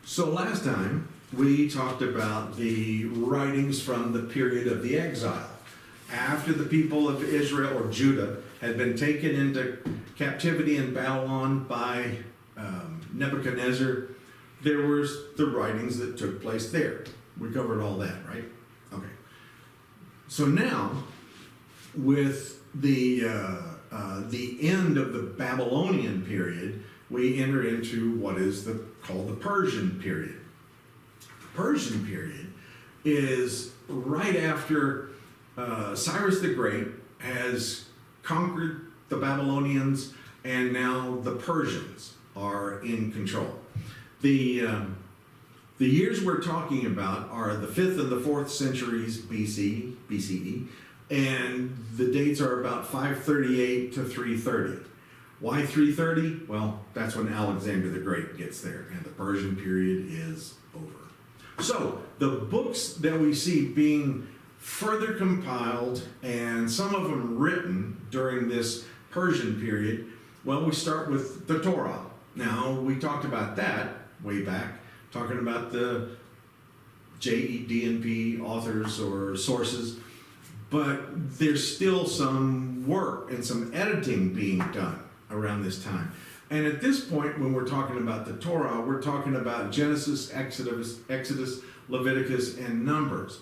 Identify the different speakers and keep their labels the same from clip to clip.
Speaker 1: So last time, we talked about the writings from the period of the exile. After the people of Israel or Judah had been taken into captivity in Babylon by Nebuchadnezzar, there was the writings that took place there. We covered all that, right? Okay. So now, with the end of the Babylonian period, we enter into what is called the Persian period. The Persian period is right after Cyrus the Great has conquered the Babylonians, and now the Persians are in control. The years we're talking about are the 5th and the 4th centuries BCE, and the dates are about 538 to 330. Why 330? Well, that's when Alexander the Great gets there, and the Persian period is over. So, the books that we see being further compiled, and some of them written during this Persian period, well, we start with the Torah. Now, we talked about that way back, talking about the JED&P authors or sources, but there's still some work and some editing being done around this time. And at this point, when we're talking about the Torah, we're talking about Genesis, Exodus, Leviticus, and Numbers.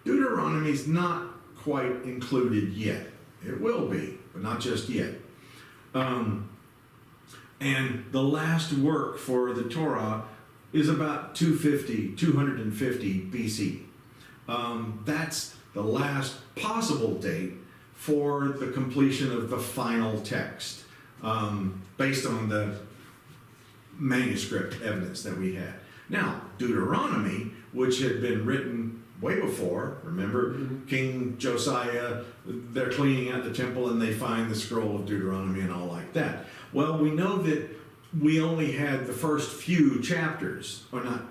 Speaker 1: Deuteronomy's not quite included yet. It will be, but not just yet. And the last work for the Torah is about 250 BC. That's the last possible date for the completion of the final text, based on the manuscript evidence that we had. Now, Deuteronomy, which had been written way before, remember, King Josiah, they're cleaning out the temple and they find the scroll of Deuteronomy and all like that. Well, we know that we only had the first few chapters, or not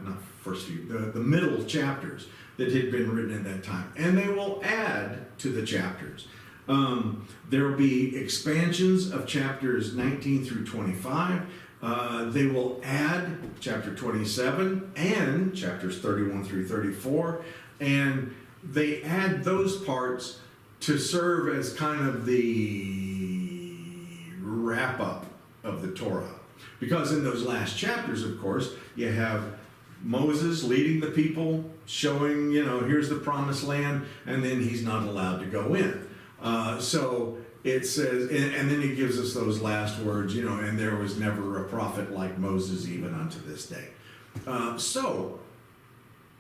Speaker 1: first few, the middle chapters that had been written at that time. And they will add to the chapters. There will be expansions of chapters 19 through 25. They will add chapter 27 and chapters 31 through 34. And they add those parts to serve as kind of the wrap-up of the Torah. Because in those last chapters, of course, you have Moses leading the people, showing, here's the promised land, and then he's not allowed to go in. So it says, and then he gives us those last words, and there was never a prophet like Moses even unto this day. So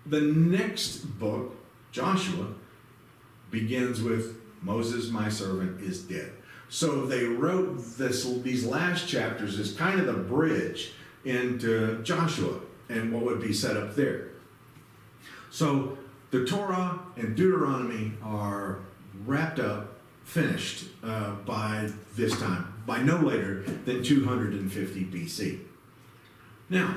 Speaker 1: the next book, Joshua, begins with Moses, my servant, is dead. So they wrote these last chapters as kind of the bridge into Joshua and what would be set up there. So the Torah and Deuteronomy are wrapped up, finished by this time, by no later than 250 BC. Now,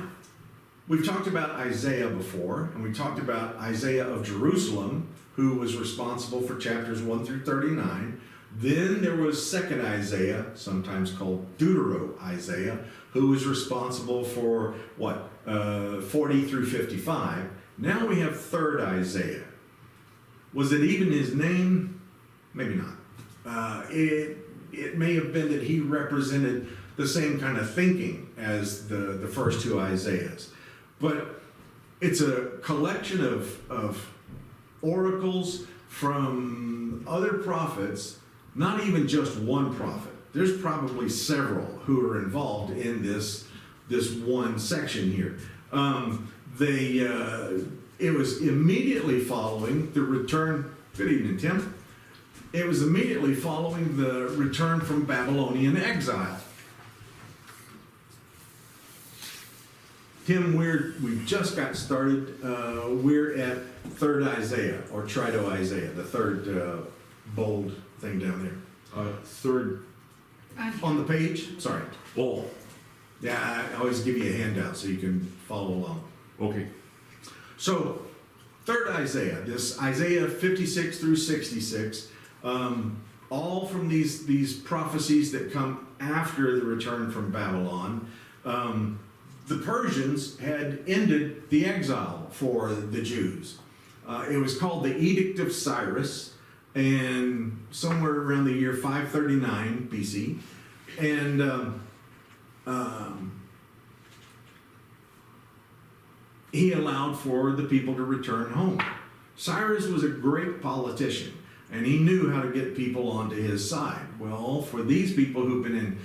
Speaker 1: we've talked about Isaiah before, and we talked about Isaiah of Jerusalem, who was responsible for chapters 1 through 39. Then there was second Isaiah, sometimes called Deutero-Isaiah, who was responsible for 40 through 55. Now we have third Isaiah. Was it even his name? Maybe not. It may have been that he represented the same kind of thinking as the first two Isaiahs. But it's a collection of oracles from other prophets, not even just one prophet. There's probably several who are involved in this one section here. It was immediately following the return. Good evening, Tim. It was immediately following the return from Babylonian exile. Tim, we just got started. We're at third Isaiah, or Trito-Isaiah, the third bold thing down there.
Speaker 2: Third.
Speaker 1: On the page? Sorry.
Speaker 2: Oh,
Speaker 1: Yeah, I always give you a handout so you can follow along.
Speaker 2: okay.
Speaker 1: So, third Isaiah, this Isaiah 56 through 66, all from these prophecies that come after the return from Babylon. the Persians had ended the exile for the Jews. It was called the Edict of Cyrus, and somewhere around the year 539 BC. And he allowed for the people to return home. Cyrus was a great politician, and he knew how to get people onto his side. Well, for these people who've been in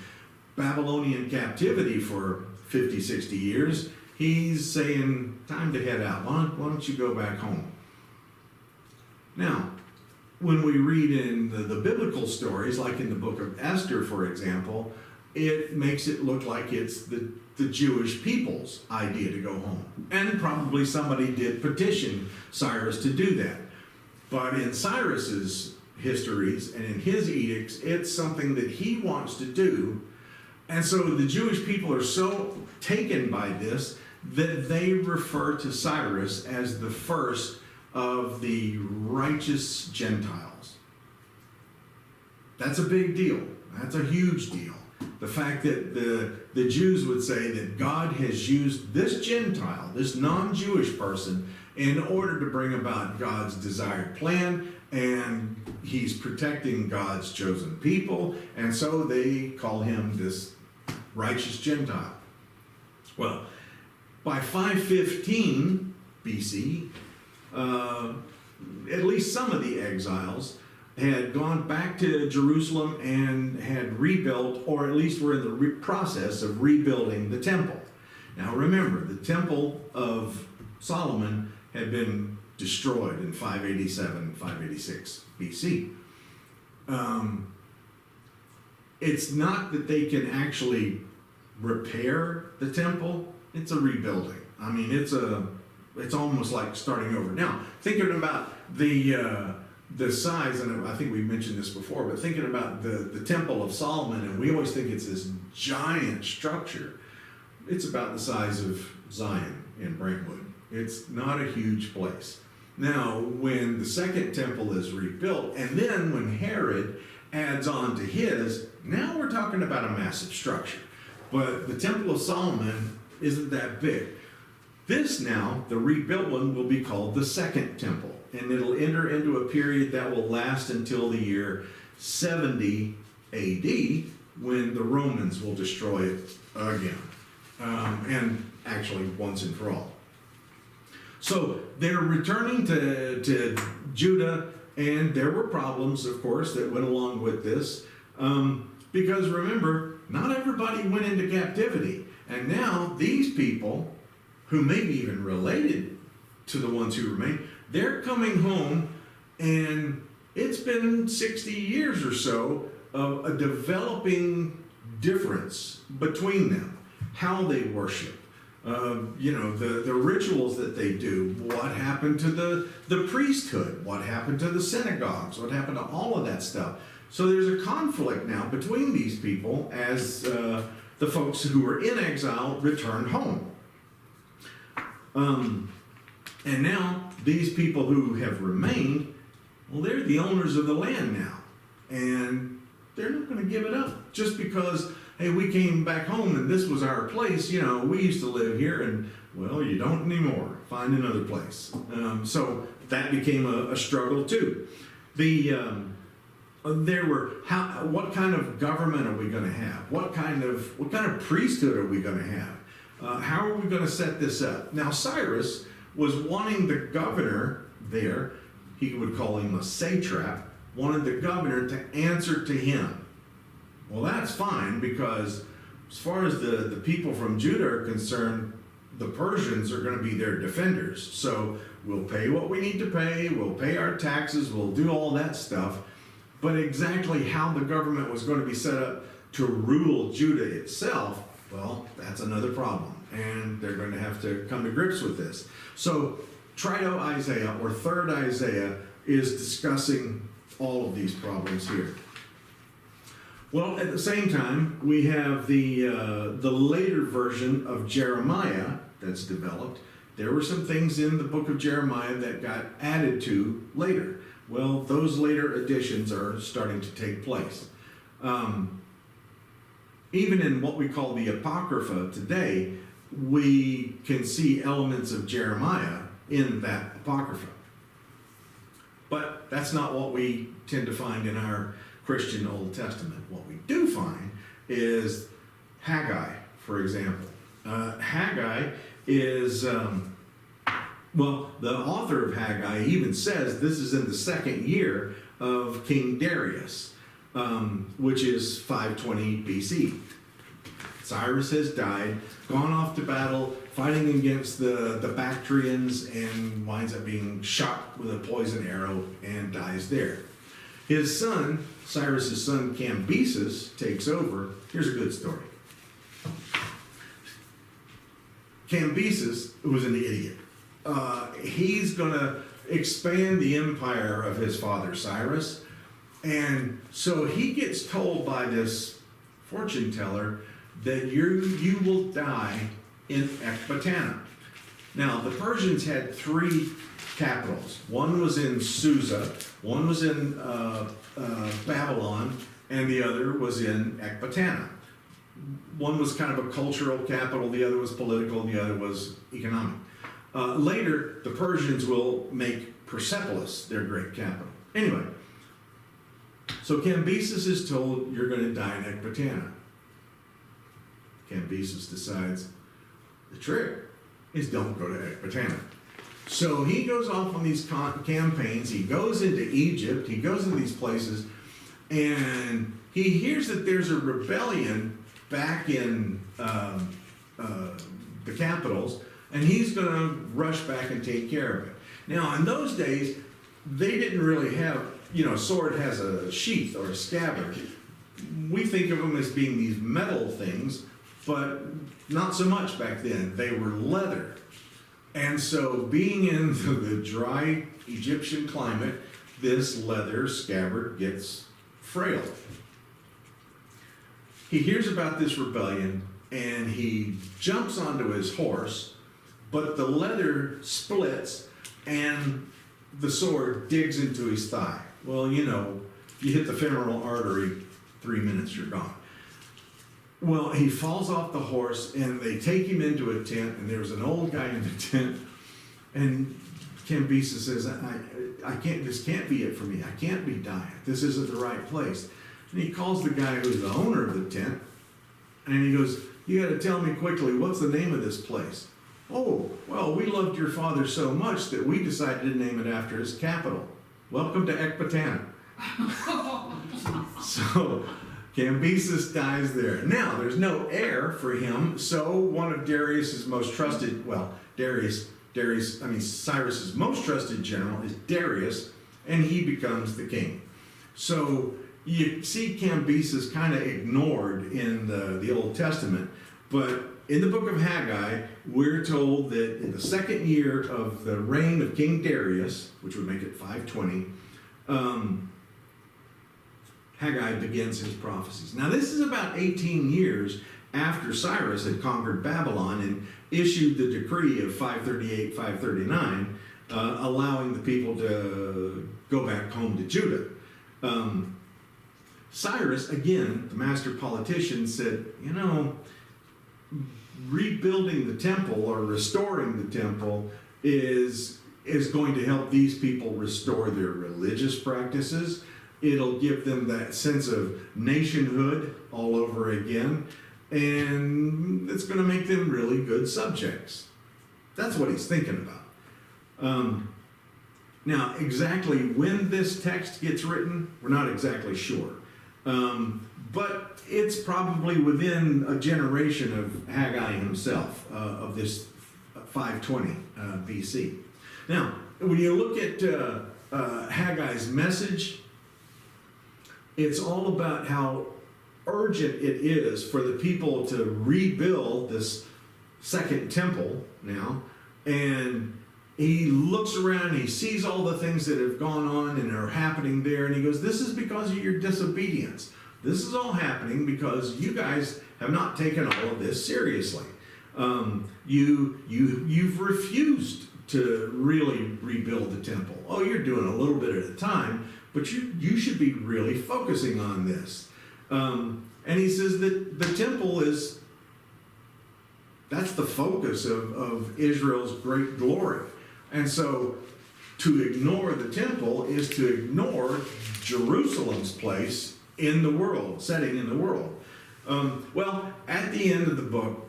Speaker 1: Babylonian captivity for 50, 60 years, he's saying, time to head out. Why don't you go back home? Now, when we read in the biblical stories, like in the book of Esther, for example, it makes it look like it's the Jewish people's idea to go home. And probably somebody did petition Cyrus to do that. But in Cyrus's histories and in his edicts, it's something that he wants to do. And so the Jewish people are so taken by this that they refer to Cyrus as the first of the righteous Gentiles. That's a big deal. That's a huge deal. The fact that the Jews would say that God has used this Gentile, this non-Jewish person, in order to bring about God's desired plan, and he's protecting God's chosen people, and so they call him this righteous Gentile. Well, by 515 BC, at least some of the exiles had gone back to Jerusalem and had rebuilt, or at least were in the process of rebuilding the temple. Now remember, the temple of Solomon had been destroyed in 587, 586 BC. It's not that they can actually repair the temple, it's a rebuilding. I mean, it's almost like starting over. Now, thinking about the size, and I think we mentioned this before, but thinking about the Temple of Solomon, and we always think it's this giant structure. It's about the size of Zion in Brentwood. It's not a huge place. Now, when the second temple is rebuilt, and then when Herod adds on to his, now we're talking about a massive structure. But the Temple of Solomon isn't that big. This now, the rebuilt one, will be called the Second Temple, and it'll enter into a period that will last until the year 70 AD, when the Romans will destroy it again, and actually once and for all. So they're returning to Judah, and there were problems, of course, that went along with this, because remember, not everybody went into captivity, and now these people, who may be even related to the ones who remain, they're coming home, and it's been 60 years or so of a developing difference between them, how they worship, the rituals that they do, what happened to the priesthood, what happened to the synagogues, what happened to all of that stuff. So there's a conflict now between these people as the folks who were in exile return home. And now these people who have remained, well, they're the owners of the land now, and they're not going to give it up just because, hey, we came back home and this was our place. We used to live here, and well, you don't anymore. Find another place. So that became a struggle too. What kind of government are we going to have? What kind of priesthood are we going to have? How are we going to set this up? Now, Cyrus was wanting the governor there, he would call him a satrap, wanted the governor to answer to him. Well, that's fine, because as far as the people from Judah are concerned, the Persians are going to be their defenders. So we'll pay what we need to pay, we'll pay our taxes, we'll do all that stuff. But exactly how the government was going to be set up to rule Judah itself, well, that's another problem. And they're going to have to come to grips with this. So Trito Isaiah, or Third Isaiah, is discussing all of these problems here. Well, at the same time, we have the later version of Jeremiah that's developed. There were some things in the book of Jeremiah that got added to later. Well, those later additions are starting to take place. Even in what we call the Apocrypha today, we can see elements of Jeremiah in that Apocrypha. But that's not what we tend to find in our Christian Old Testament. What we do find is Haggai, for example. Haggai is, well, the author of Haggai even says this is in the second year of King Darius, which is 520 BC. Cyrus has died, gone off to battle, fighting against the Bactrians, and winds up being shot with a poison arrow and dies there. His son, Cyrus's son Cambyses, takes over. Here's a good story. Cambyses was an idiot. He's going to expand the empire of his father Cyrus, and so he gets told by this fortune teller that you will die in Ecbatana. Now, the Persians had three capitals. One was in Susa, one was in Babylon, and the other was in Ecbatana. One was kind of a cultural capital, the other was political, the other was economic. Later, the Persians will make Persepolis their great capital. Anyway, so Cambyses is told you're going to die in Ecbatana. Cambyses decides the trick is don't go to Ecbatana. So he goes off on these campaigns. He goes into Egypt. He goes into these places, and he hears that there's a rebellion back in the capitals, and he's going to rush back and take care of it. Now, in those days, they didn't really have, a sword has a sheath or a scabbard. We think of them as being these metal things, but not so much back then. They were leather. And so being in the dry Egyptian climate, this leather scabbard gets frail. He hears about this rebellion and he jumps onto his horse, but the leather splits and the sword digs into his thigh. Well, if you hit the femoral artery, 3 minutes, you're gone. Well, he falls off the horse, and they take him into a tent, and there's an old guy in the tent, and Cambyses says, I can't, this can't be it for me. I can't be dying. This isn't the right place. And he calls the guy who's the owner of the tent, and he goes, you got to tell me quickly, what's the name of this place? Oh, well, we loved your father so much that we decided to name it after his capital. Welcome to Ecbatana. So Cambyses dies there. Now, there's no heir for him, so one of Darius's most trusted, Cyrus's most trusted general is Darius, and he becomes the king. So you see Cambyses kind of ignored in the Old Testament, but in the book of Haggai, we're told that in the second year of the reign of King Darius, which would make it 520, Haggai begins his prophecies. Now, this is about 18 years after Cyrus had conquered Babylon and issued the decree of 538, 539, allowing the people to go back home to Judah. Cyrus, again, the master politician, said, rebuilding the temple or restoring the temple is going to help these people restore their religious practices. It'll give them that sense of nationhood all over again, and it's going to make them really good subjects. That's what he's thinking about. Now, exactly when this text gets written, we're not exactly sure. But it's probably within a generation of Haggai himself, of this 520 BC. Now, when you look at Haggai's message, it's all about how urgent it is for the people to rebuild this second temple now. And he looks around, he sees all the things that have gone on and are happening there, and he goes, this is because of your disobedience. This is all happening because you guys have not taken all of this seriously. You've refused to really rebuild the temple. Oh, you're doing a little bit at a time, but you should be really focusing on this. And he says that the temple That's the focus of Israel's great glory. And so to ignore the temple is to ignore Jerusalem's place in the world, setting in the world. Well, at the end of the book,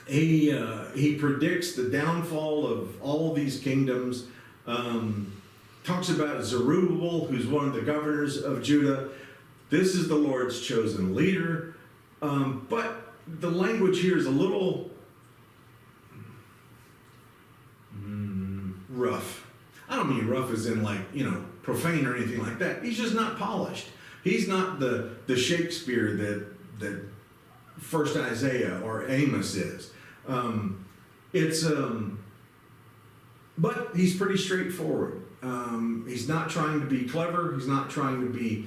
Speaker 1: he predicts the downfall of all these kingdoms, talks about Zerubbabel, who's one of the governors of Judah. This is the Lord's chosen leader. But the language here is a little rough. I don't mean rough as in like, profane or anything like that. He's just not polished. He's not the Shakespeare that First Isaiah or Amos is. But he's pretty straightforward. He's not trying to be clever. He's not trying to be,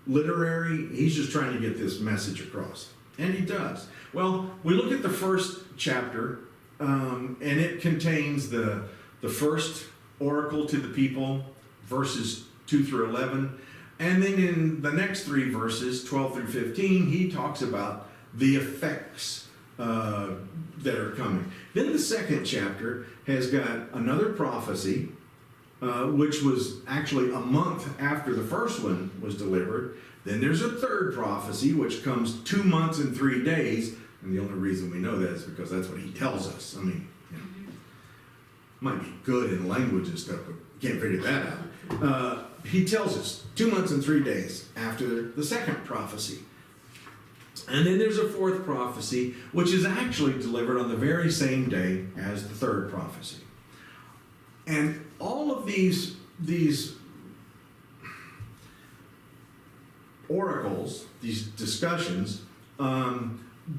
Speaker 1: literary. He's just trying to get this message across. And he does. Well, we look at the first chapter, and it contains the first oracle to the people, verses 2 through 11. And then in the next 3 verses, 12 through 15, he talks about the effects that are coming. Then the second chapter has got another prophecy, which was actually a month after the first one was delivered. Then there's a third prophecy, which comes 2 months and 3 days. And the only reason we know that is because that's what he tells us. I mean, might be good in language and stuff, but you can't figure that out. He tells us 2 months and 3 days after the second prophecy. And then there's a fourth prophecy, which is actually delivered on the very same day as the third prophecy. And all of these oracles, these discussions,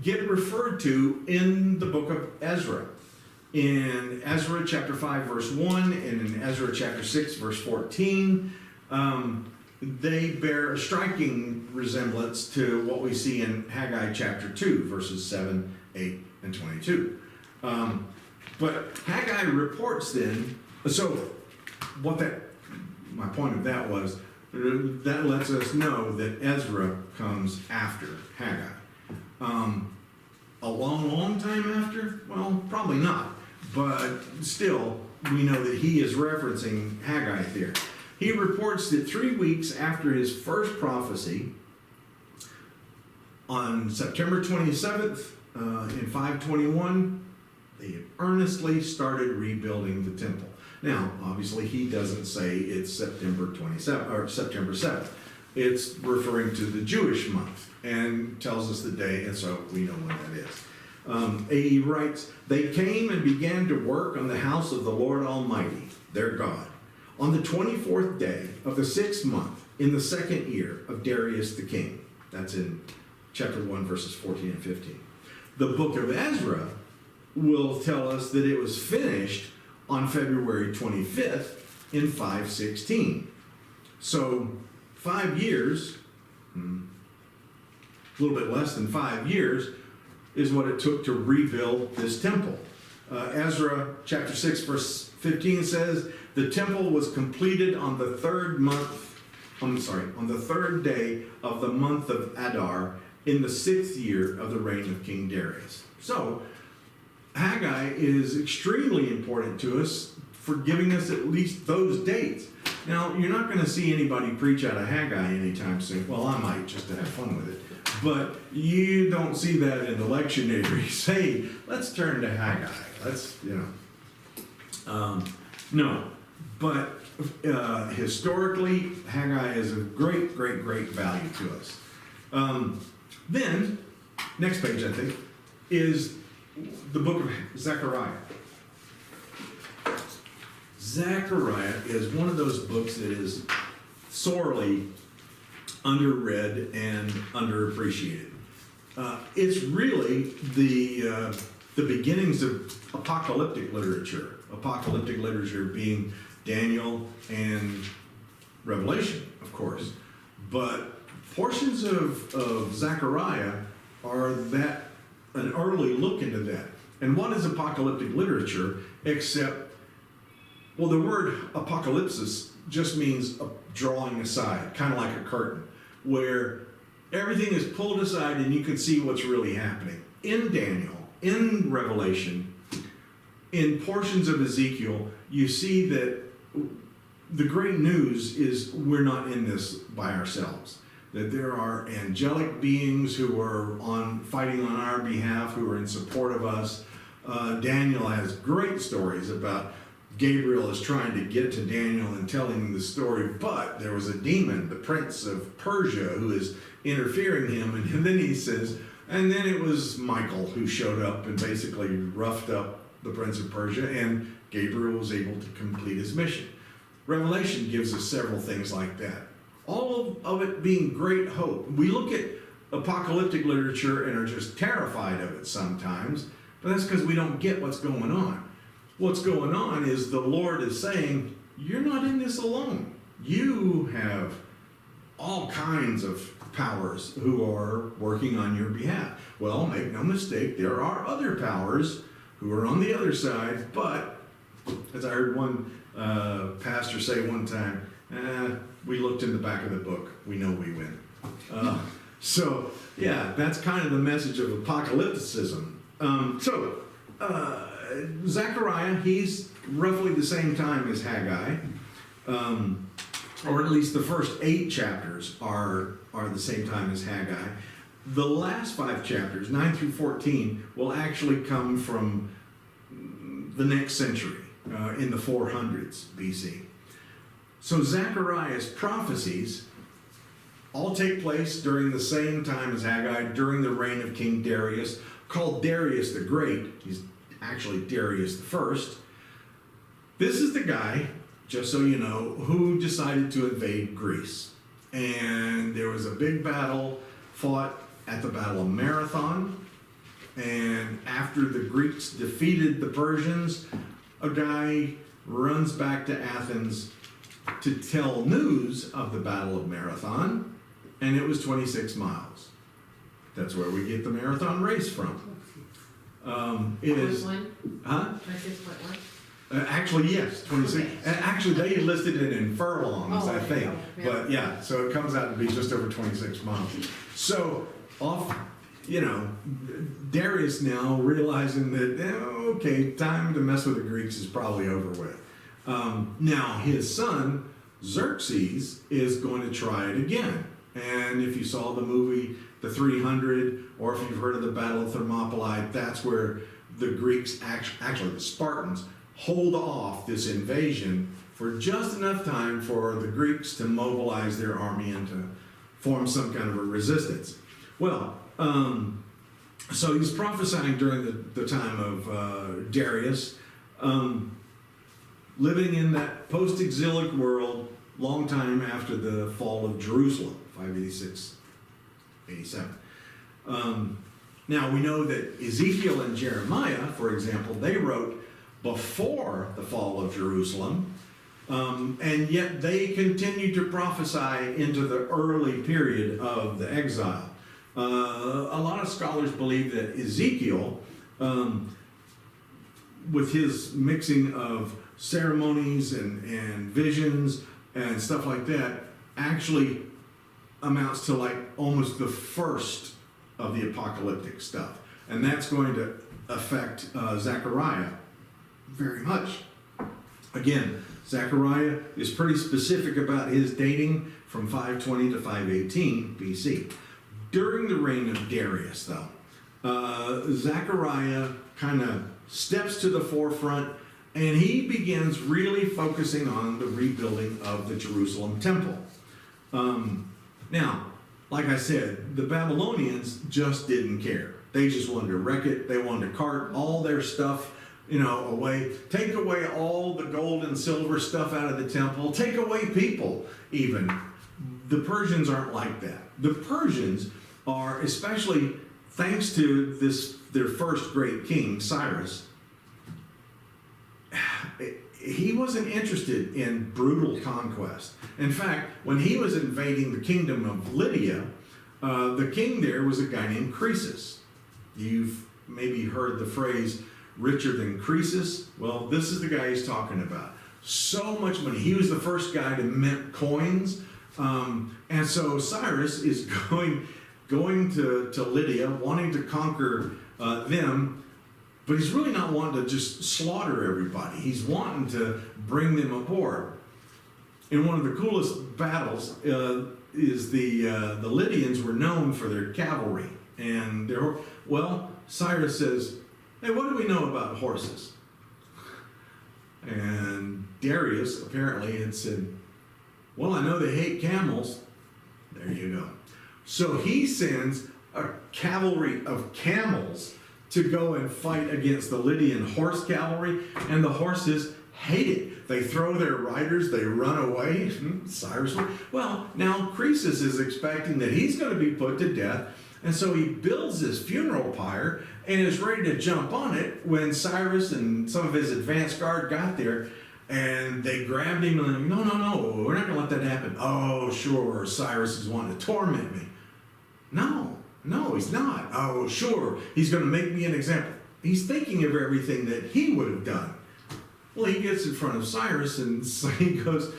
Speaker 1: get referred to in the book of Ezra. In Ezra chapter 5, verse 1, and in Ezra chapter 6, verse 14, they bear a striking resemblance to what we see in Haggai chapter 2, verses 7, 8, and 22. But Haggai reports then, so my point of that was, that lets us know that Ezra comes after Haggai. A long time after? Well, probably not. But still, we know that he is referencing Haggai there. He reports that 3 weeks after his first prophecy, on September 27th, in 521, they earnestly started rebuilding the temple. Now, obviously, he doesn't say it's September 27th or September 7th. It's referring to the Jewish month and tells us the day, and so we know when that is. He writes, "They came and began to work on the house of the Lord Almighty, their God, on the 24th day of the 6th month, in the 2nd year of Darius the king." That's in chapter 1, verses 14 and 15. The book of Ezra will tell us that it was finished on February 25th in 516. So 5 years, a little bit less than 5 years, is what it took to rebuild this temple. Ezra chapter 6, verse 15 says, "The temple was completed on the third day of the month of Adar, in the 6th year of the reign of King Darius." So, Haggai is extremely important to us for giving us at least those dates. Now, you're not going to see anybody preach out of Haggai anytime soon. Well, I might, just to have fun with it. But you don't see that in the lectionary. Say, let's turn to Haggai. No. But historically, Haggai is of great value to us. Then, next page, I think, is the book of Zechariah. Zechariah is one of those books that is sorely underread and underappreciated. It's really the beginnings of apocalyptic literature. Apocalyptic literature being Daniel and Revelation, of course. But portions of Zechariah are an early look into that. And what is apocalyptic literature except, well, the word apocalypsis just means a drawing aside, kind of like a curtain, where everything is pulled aside and you can see what's really happening. in Daniel, in Revelation, in portions of Ezekiel, you see that the great news is we're not in this by ourselves. That there are angelic beings who are fighting on our behalf, who are in support of us. Daniel has great stories about Gabriel is trying to get to Daniel and telling him the story, but there was a demon, the prince of Persia, who is interfering him, and then he says, and then it was Michael who showed up and basically roughed up the prince of Persia, and Gabriel was able to complete his mission. Revelation gives us several things like that. All of it being great hope. We look at apocalyptic literature and are just terrified of it sometimes, but that's because we don't get what's going on. What's going on is the Lord is saying, you're not in this alone. You have all kinds of powers who are working on your behalf. Well, make no mistake, there are other powers who are on the other side, but as I heard one pastor say one time, we looked in the back of the book, we know we win. So, yeah, that's kind of the message of apocalypticism. Zechariah, he's roughly the same time as Haggai, or at least the first 8 chapters are the same time as Haggai. The last 5 chapters, 9 through 14, will actually come from the next century, in the 400s BC. So Zechariah's prophecies all take place during the same time as Haggai, during the reign of King Darius, called Darius the Great. He's actually Darius the First. This is the guy, just so you know, who decided to invade Greece. And there was a big battle fought at the Battle of Marathon. And after the Greeks defeated the Persians, a guy runs back to Athens to tell news of the Battle of Marathon, and it was 26 miles. That's where we get the marathon race from. It is, huh?
Speaker 2: 26.1?
Speaker 1: Actually, yes, 26.
Speaker 2: Okay.
Speaker 1: Actually, they listed it in furlongs, I think.
Speaker 2: Yeah.
Speaker 1: But yeah, so it comes out to be just over 26 miles. So Darius now realizing that, okay, time to mess with the Greeks is probably over with. Now, his son, Xerxes, is going to try it again. And if you saw the movie The 300, or if you've heard of the Battle of Thermopylae, that's where the Greeks, actually the Spartans, hold off this invasion for just enough time for the Greeks to mobilize their army and to form some kind of a resistance. Well, so he's prophesying during the time of Darius, living in that post-exilic world, long time after the fall of Jerusalem, 586, 87. Now we know that Ezekiel and Jeremiah, for example, they wrote before the fall of Jerusalem, and yet they continued to prophesy into the early period of the exile. A lot of scholars believe that Ezekiel, with his mixing of ceremonies and visions and stuff like that, actually amounts to like almost the first of the apocalyptic stuff. And that's going to affect Zechariah very much. Again, Zechariah is pretty specific about his dating from 520 to 518 BC. During the reign of Darius, though, Zechariah kind of steps to the forefront, and he begins really focusing on the rebuilding of the Jerusalem temple. Now, like I said, the Babylonians just didn't care. They just wanted to wreck it. They wanted to cart all their stuff, away. Take away all the gold and silver stuff out of the temple. Take away people, even. The Persians aren't like that. The Persians are, especially thanks to their first great king, Cyrus, he wasn't interested in brutal conquest. In fact, when he was invading the kingdom of Lydia, the king there was a guy named Croesus. You've maybe heard the phrase, richer than Croesus. Well, this is the guy he's talking about. So much money. He was the first guy to mint coins. And so Cyrus is going to Lydia, wanting to conquer them, but he's really not wanting to just slaughter everybody. He's wanting to bring them aboard. In one of the coolest battles is the Lydians were known for their cavalry. And Cyrus says, hey, what do we know about horses? And Darius apparently had said, well, I know they hate camels. There you go. So he sends a cavalry of camels to go and fight against the Lydian horse cavalry, and the horses hate it. They throw their riders, they run away. Cyrus, well, now Croesus is expecting that he's going to be put to death, and so he builds this funeral pyre and is ready to jump on it when Cyrus and some of his advance guard got there, and they grabbed him and like, no, we're not going to let that happen. Oh, sure, Cyrus is wanting to torment me. No, he's not. Oh, sure, he's going to make me an example. He's thinking of everything that he would have done. Well, he gets in front of Cyrus and so he goes,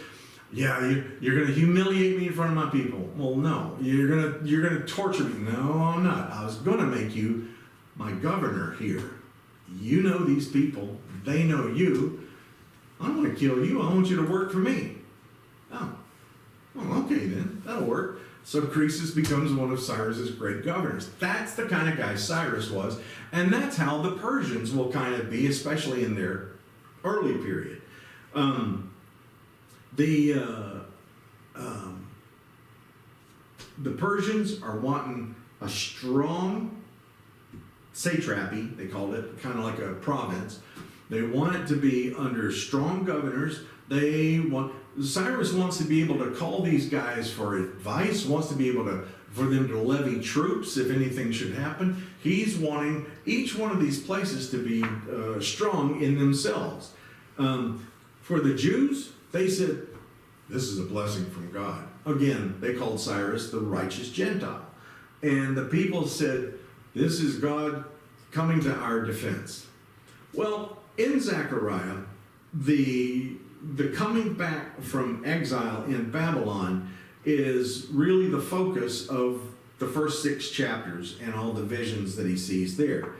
Speaker 1: yeah, you're going to humiliate me in front of my people. Well, no, you're going to torture me. No, I'm not. I was going to make you my governor here. You know these people. They know you. I don't want to kill you. I want you to work for me. Oh, well, okay then. That'll work. So Croesus becomes one of Cyrus's great governors. That's the kind of guy Cyrus was, and that's how the Persians will kind of be, especially in their early period. The Persians are wanting a strong satrapy, they called it, kind of like a province. They want it to be under strong governors. Cyrus wants to be able to call these guys for advice, wants to be able for them to levy troops if anything should happen. He's wanting each one of these places to be strong in themselves. For the Jews, they said, this is a blessing from God. Again, they called Cyrus the righteous Gentile. And the people said, this is God coming to our defense. Well, in Zechariah, the coming back from exile in Babylon is really the focus of the first 6 chapters and all the visions that he sees there.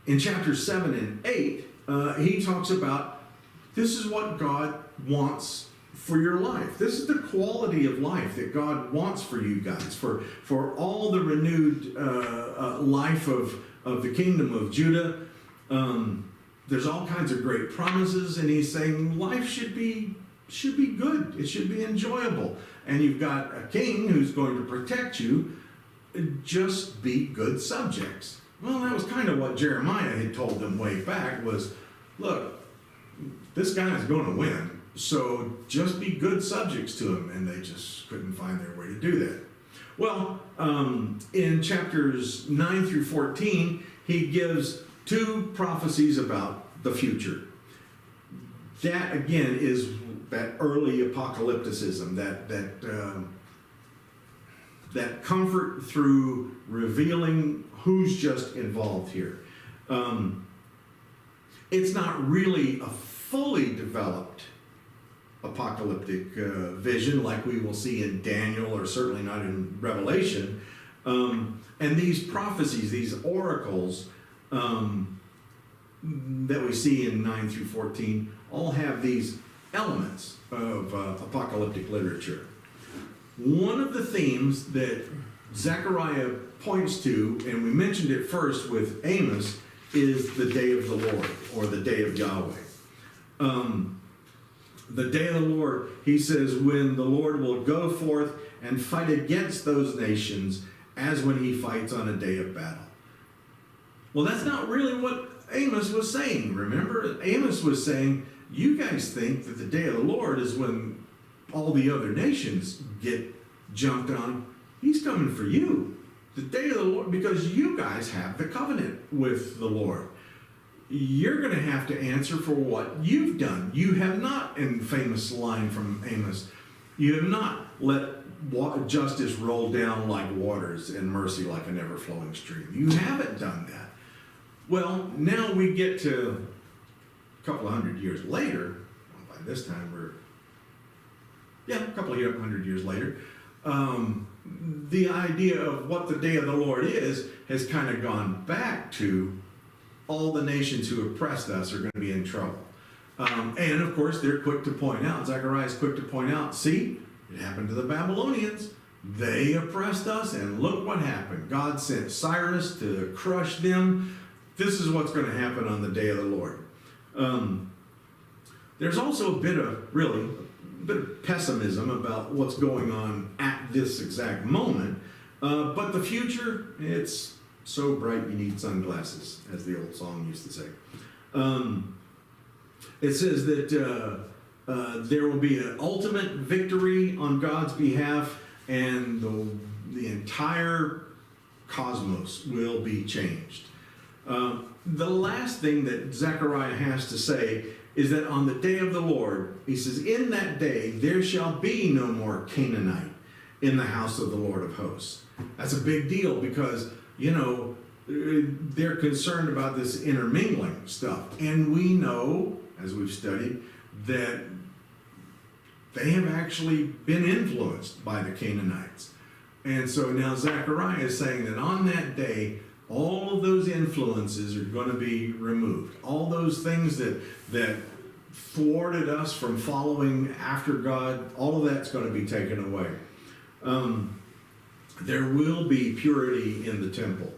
Speaker 1: In chapters 7 and 8, he talks about this is what God wants for your life. This is the quality of life that God wants for you guys, for all the renewed life of the kingdom of Judah. There's all kinds of great promises, and he's saying life should be good. It should be enjoyable. And you've got a king who's going to protect you. Just be good subjects. Well, that was kind of what Jeremiah had told them way back was, look, this guy is going to win, so just be good subjects to him. And they just couldn't find their way to do that. Well, in chapters 9 through 14, he gives 2 prophecies about the future. That, again, is that early apocalypticism, that comfort through revealing who's just involved here. It's not really a fully developed apocalyptic vision like we will see in Daniel or certainly not in Revelation. And these prophecies, these oracles that we see in 9 through 14 all have these elements of apocalyptic literature. One of the themes that Zechariah points to, and we mentioned it first with Amos, is the day of the Lord, or the day of Yahweh. The day of the Lord, he says, when the Lord will go forth and fight against those nations as when he fights on a day of battle. Well, that's not really what Amos was saying, remember? Amos was saying, you guys think that the day of the Lord is when all the other nations get jumped on. He's coming for you. The day of the Lord, because you guys have the covenant with the Lord. You're going to have to answer for what you've done. You have not, in the famous line from Amos, you have not let justice roll down like waters and mercy like an ever-flowing stream. You haven't done that. Well, now we get to a couple of hundred years later. Well, by this time a couple of hundred years later. the idea of what the day of the Lord is has kind of gone back to all the nations who oppressed us are going to be in trouble. And of course, they're quick to point out, Zechariah is quick to point out, see, it happened to the Babylonians. They oppressed us, and look what happened. God sent Cyrus to crush them. This is what's going to happen on the day of the Lord. There's also a bit of pessimism about what's going on at this exact moment. But the future, it's so bright you need sunglasses, as the old song used to say. It says that there will be an ultimate victory on God's behalf, and the entire cosmos will be changed. The last thing that Zechariah has to say is that on the day of the Lord, he says, in that day there shall be no more Canaanite in the house of the Lord of hosts. That's a big deal because, they're concerned about this intermingling stuff. And we know, as we've studied, that they have actually been influenced by the Canaanites. And so now Zechariah is saying that on that day, all of those influences are going to be removed. All those things that thwarted us from following after God, all of that's going to be taken away. There will be purity in the temple.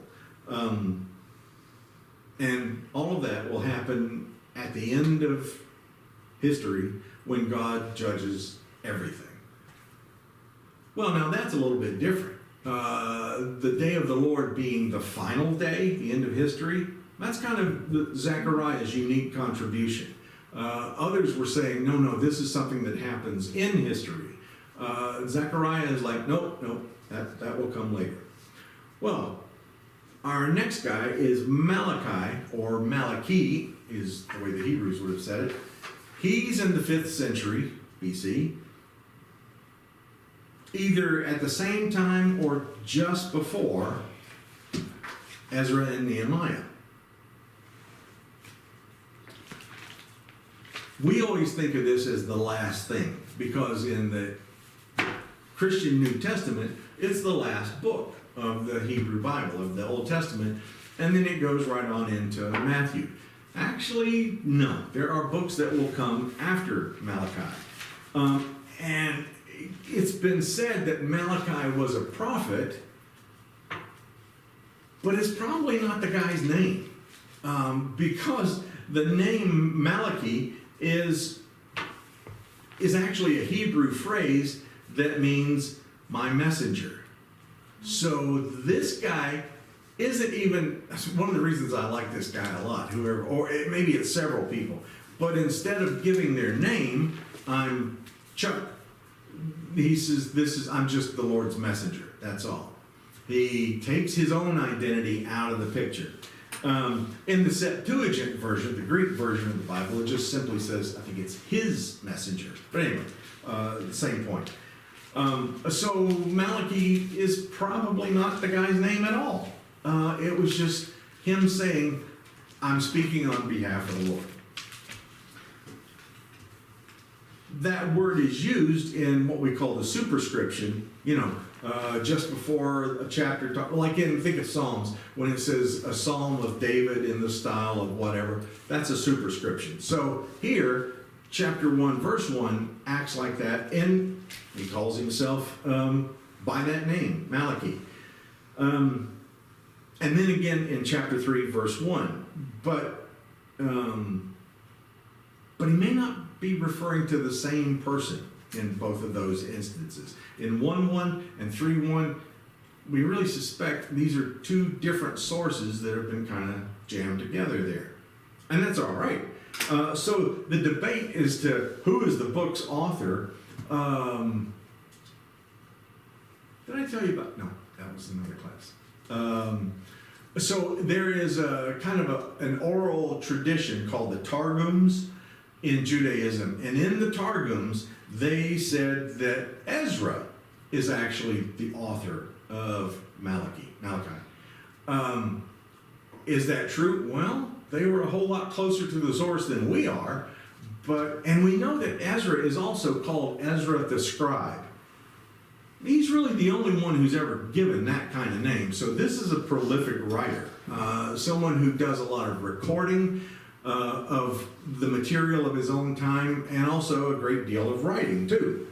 Speaker 1: And all of that will happen at the end of history when God judges everything. Well, now that's a little bit different. The day of the Lord being the final day, the end of history, that's kind of Zechariah's unique contribution. Others were saying, no, this is something that happens in history. Zechariah is like, nope, that will come later. Well, our next guy is Malachi, or Malachi, is the way the Hebrews would have said it. He's in the 5th century BC, either at the same time or just before Ezra and Nehemiah. We always think of this as the last thing, because in the Christian New Testament, it's the last book of the Hebrew Bible, of the Old Testament, and then it goes right on into Matthew. Actually, no. There are books that will come after Malachi. And it's been said that Malachi was a prophet, but it's probably not the guy's name. Because the name Malachi is actually a Hebrew phrase that means my messenger. So this guy isn't even, one of the reasons I like this guy a lot, maybe it's several people, but instead of giving their name, I'm Chuck. He says, I'm just the Lord's messenger, that's all. He takes his own identity out of the picture. In the Septuagint version, the Greek version of the Bible, it just simply says, I think it's his messenger. But anyway, same point. So Malachi is probably not the guy's name at all. It was just him saying, I'm speaking on behalf of the Lord. That word is used in what we call the superscription, just before a chapter, think of Psalms, when it says a psalm of David in the style of whatever, that's a superscription. So here, chapter 1, verse 1 acts like that, and he calls himself by that name, Malachi. And then again in chapter 3, verse 1. But he may not be referring to the same person in both of those instances. In 1:1 and 3:1, we really suspect these are two different sources that have been kind of jammed together there. And that's all right. So the debate as to who is the book's author. Did I tell you about? No, that was another class. So there is a kind of an oral tradition called the Targums in Judaism. And in the Targums, they said that Ezra is actually the author of Malachi. Is that true? Well, they were a whole lot closer to the source than we are. And we know that Ezra is also called Ezra the scribe. he's really the only one who's ever given that kind of name. So this is a prolific writer, someone who does a lot of recording of the material of his own time, and also a great deal of writing too.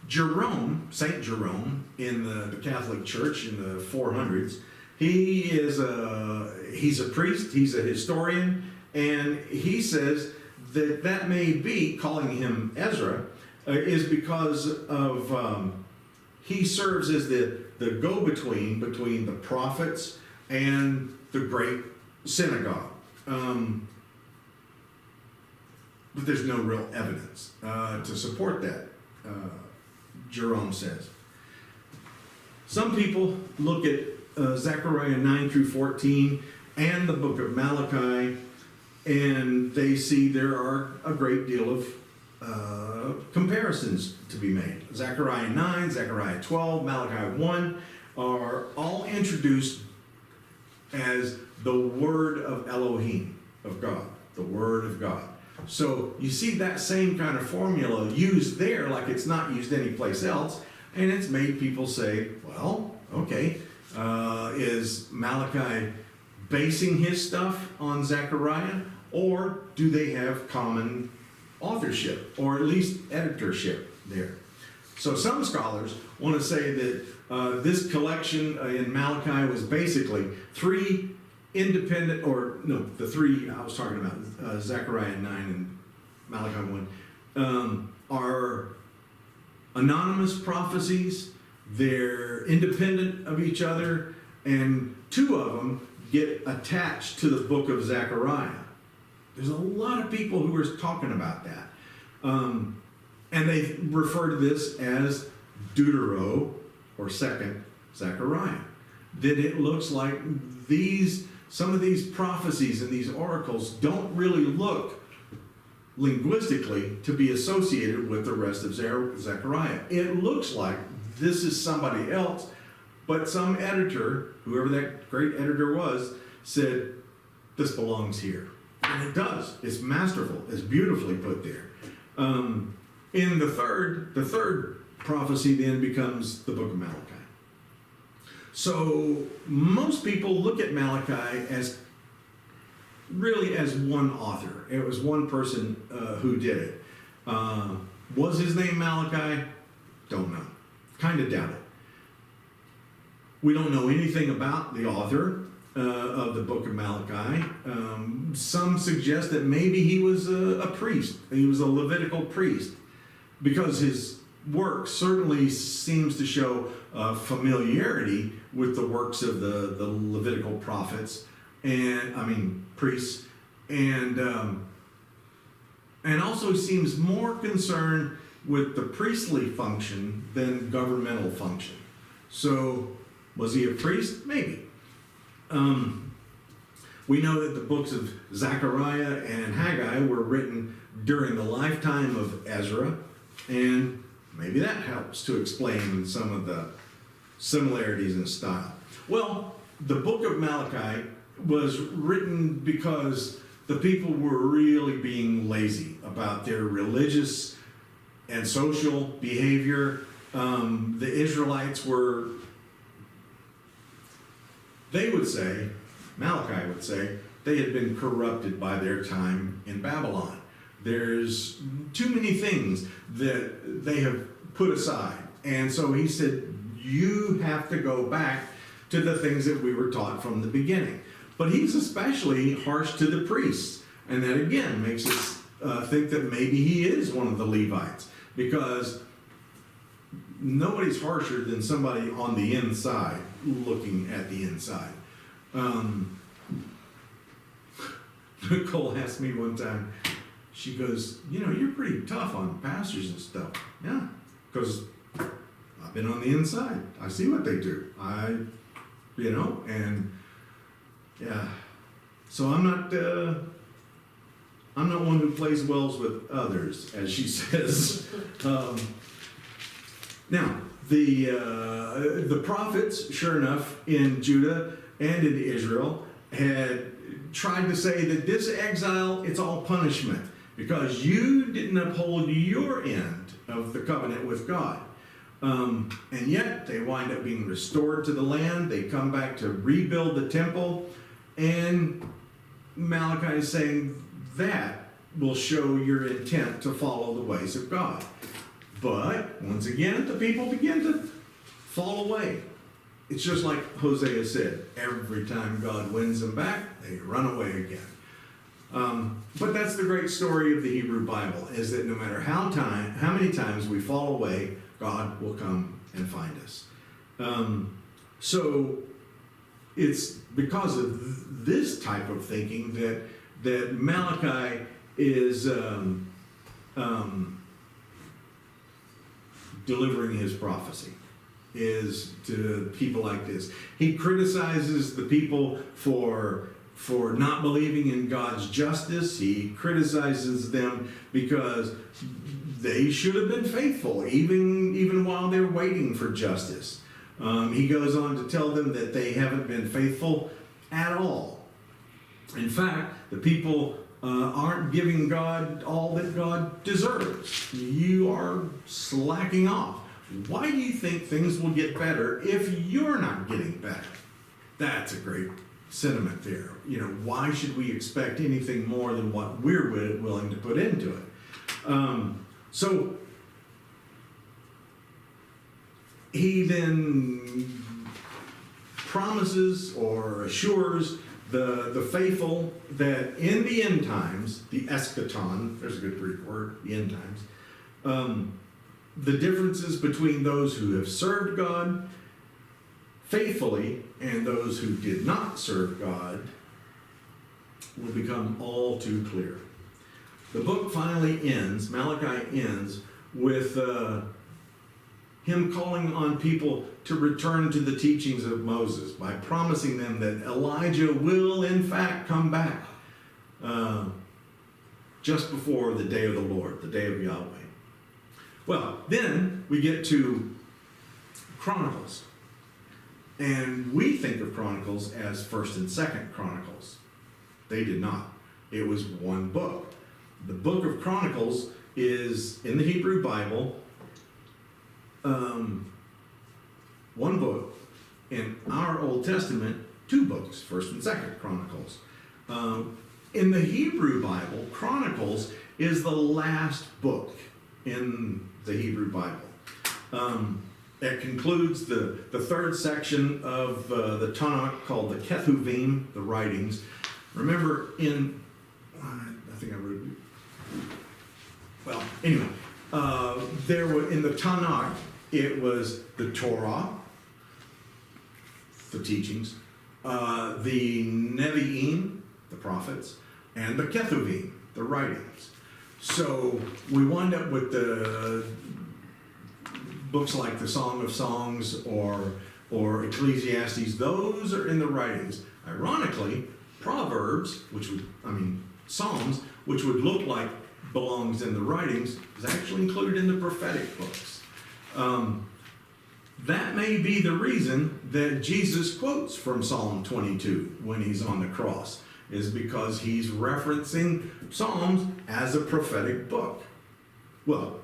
Speaker 1: Jerome, Saint Jerome, in the Catholic Church in the 400s, he's a priest, he's a historian, and he says that may be, calling him Ezra, is because of he serves as the go-between between the prophets and the great synagogue. But there's no real evidence to support that, Jerome says. Some people look at Zechariah 9 through 14 and the book of Malachi, and they see there are a great deal of comparisons to be made. Zechariah 9, Zechariah 12, Malachi 1 are all introduced as the word of Elohim, of God, the word of God. So you see that same kind of formula used there like it's not used anyplace else, and it's made people say, well, okay, is Malachi basing his stuff on Zechariah, or do they have common authorship, or at least editorship there? So some scholars want to say that this collection in Malachi was basically three independent, or no, the three I was talking about, Zechariah 9 and Malachi 1, are anonymous prophecies. They're independent of each other, and two of them get attached to the book of Zechariah. There's a lot of people who are talking about that. And they refer to this as Deutero, or second Zechariah. That it looks like some of these prophecies and these oracles don't really look linguistically to be associated with the rest of Zechariah. It looks like this is somebody else, but some editor, whoever that great editor was, said, this belongs here. And it does. It's masterful. It's beautifully put there. In the third prophecy then becomes the book of Malachi. So most people look at Malachi as really as one author. It was one person who did it. Was his name Malachi? Don't know. Kind of doubt it. We don't know anything about the author of the book of Malachi. Some suggest that maybe he was a priest. He was a Levitical priest, because his work certainly seems to show familiarity with the works of the Levitical prophets, priests, and also seems more concerned with the priestly function than governmental function. So, was he a priest? Maybe. We know that the books of Zechariah and Haggai were written during the lifetime of Ezra, and maybe that helps to explain some of the similarities in style. Well, the book of Malachi was written because the people were really being lazy about their religious and social behavior. The Israelites were, Malachi would say, they had been corrupted by their time in Babylon. There's too many things that they have put aside. And so he said, you have to go back to the things that we were taught from the beginning. But he's especially harsh to the priests. And that again makes us think that maybe he is one of the Levites, because nobody's harsher than somebody on the inside looking at the inside. Nicole asked me one time, she goes, you're pretty tough on pastors and stuff. Yeah, because I've been on the inside. I see what they do. And yeah. So I'm not one who plays well with others, as she says. Now, the prophets, sure enough, in Judah and in Israel, had tried to say that this exile, it's all punishment. because you didn't uphold your end of the covenant with God. And yet they wind up being restored to the land. They come back to rebuild the temple. And Malachi is saying that will show your intent to follow the ways of God. But once again, the people begin to fall away. It's just like Hosea said, every time God wins them back, they run away again. But that's the great story of the Hebrew Bible, is that no matter how many times we fall away, God will come and find us. So it's because of this type of thinking that Malachi is delivering his prophecy, is to people like this. He criticizes the people for not believing in God's justice. He criticizes them because they should have been faithful, even while they're waiting for justice. He goes on to tell them that they haven't been faithful at all. In fact, the people aren't giving God all that God deserves. You are slacking off. Why do you think things will get better if you're not getting better? That's a great sentiment there. You know, why should we expect anything more than what we're willing to put into it? So he then promises or assures the faithful that in the end times, the eschaton, there's a good Greek word, the end times, the differences between those who have served God faithfully and those who did not serve God will become all too clear. The book finally ends, Malachi ends, with him calling on people to return to the teachings of Moses by promising them that Elijah will in fact come back just before the day of the Lord, the day of Yahweh. Well, then we get to Chronicles. And we think of Chronicles as 1st and 2nd Chronicles. They did not. It was one book. The book of Chronicles is, in the Hebrew Bible, one book. In our Old Testament, 2 books, 1st and 2nd Chronicles. In the Hebrew Bible, Chronicles is the last book in the Hebrew Bible. It concludes the third section of the Tanakh called the Ketuvim, the writings. Remember I think I wrote it. Well, anyway, there were in the Tanakh, it was the Torah, the teachings, the Nevi'im, the prophets, and the Ketuvim, the writings. So we wind up with the books like the Song of Songs or Ecclesiastes. Those are in the writings. Ironically, Proverbs, Psalms, which would look like belongs in the writings, is actually included in the prophetic books. That may be the reason that Jesus quotes from Psalm 22 when he's on the cross, is because he's referencing Psalms as a prophetic book. Well,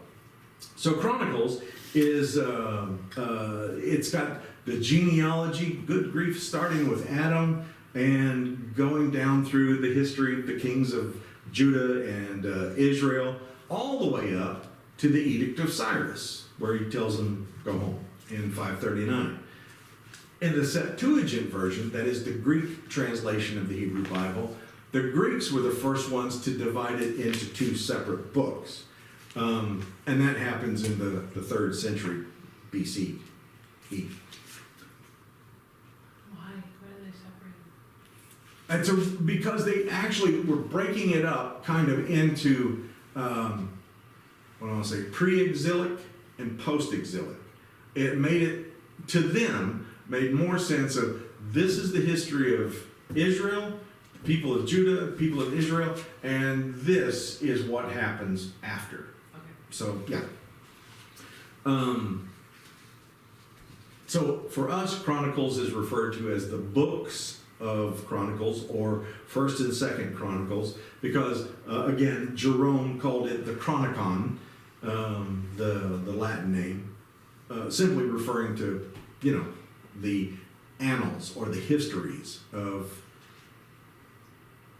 Speaker 1: so Chronicles is, it's got the genealogy, good grief, starting with Adam and going down through the history of the kings of Judah and Israel, all the way up to the Edict of Cyrus, where he tells them, go home, in 539. In the Septuagint version, that is the Greek translation of the Hebrew Bible, the Greeks were the first ones to divide it into 2 separate books. And that happens in the 3rd century BC.
Speaker 2: Why? Why are they separated?
Speaker 1: And so, because they actually were breaking it up kind of into, pre-exilic and post-exilic. It made it, to them, made more sense of this is the history of Israel, people of Judah, people of Israel, and this is what happens after.
Speaker 2: Okay.
Speaker 1: So, yeah. So, for us, Chronicles is referred to as the books of Chronicles, or First and Second Chronicles, because again, Jerome called it the Chronicon, the Latin name, simply referring to, the annals or the histories of